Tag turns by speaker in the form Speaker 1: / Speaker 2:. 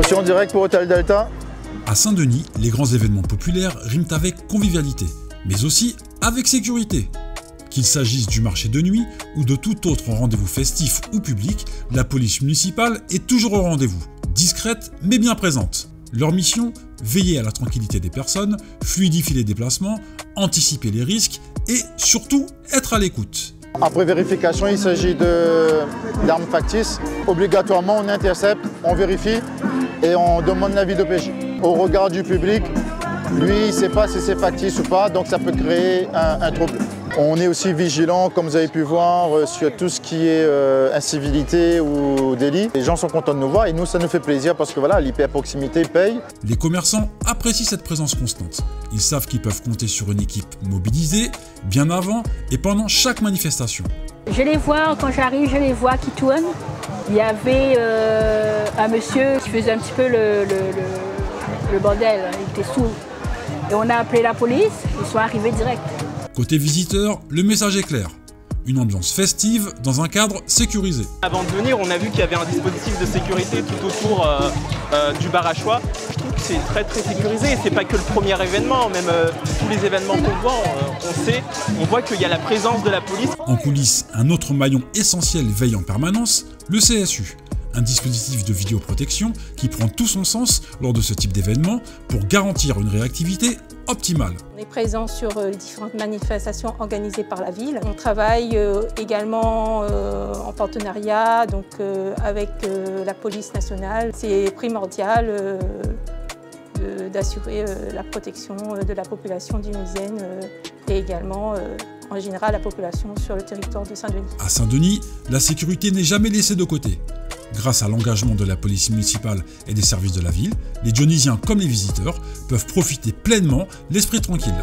Speaker 1: Motion directe pour Hôtel Delta.
Speaker 2: À Saint-Denis, les grands événements populaires riment avec convivialité, mais aussi avec sécurité. Qu'il s'agisse du marché de nuit ou de tout autre rendez-vous festif ou public, la police municipale est toujours au rendez-vous, discrète mais bien présente. Leur mission, veiller à la tranquillité des personnes, fluidifier les déplacements, anticiper les risques et surtout être à l'écoute.
Speaker 1: Après vérification, il s'agit d'armes factices. Obligatoirement, on intercepte, on vérifie et on demande l'avis d'OPJ. Au regard du public, lui, il ne sait pas si c'est factice ou pas, donc ça peut créer un trouble. On est aussi vigilant, comme vous avez pu voir, sur tout ce qui est incivilité ou délit. Les gens sont contents de nous voir et nous, ça nous fait plaisir parce que voilà, l'IP à proximité paye.
Speaker 2: Les commerçants apprécient cette présence constante. Ils savent qu'ils peuvent compter sur une équipe mobilisée, bien avant et pendant chaque manifestation.
Speaker 3: Je les vois, quand j'arrive, je les vois qui tournent. Il y avait un monsieur qui faisait un petit peu le bordel, il était sourd. Et on a appelé la police, ils sont arrivés direct.
Speaker 2: Côté visiteurs, le message est clair. Une ambiance festive dans un cadre sécurisé.
Speaker 4: Avant de venir, on a vu qu'il y avait un dispositif de sécurité tout autour du bar à choix. Je trouve que c'est très sécurisé. Et c'est pas que le premier événement, même tous les événements qu'on voit, on voit qu'il y a la présence de la police.
Speaker 2: En coulisses, un autre maillon essentiel veille en permanence, le CSU. Un dispositif de vidéoprotection qui prend tout son sens lors de ce type d'événement pour garantir une réactivité optimale.
Speaker 5: On est présent sur les différentes manifestations organisées par la ville. On travaille également en partenariat donc, avec la police nationale. C'est primordial d'assurer la protection de la population dunisienne et également en général la population sur le territoire de Saint-Denis.
Speaker 2: À Saint-Denis, la sécurité n'est jamais laissée de côté. Grâce à l'engagement de la police municipale et des services de la ville, les Dionysiens comme les visiteurs peuvent profiter pleinement l'esprit tranquille.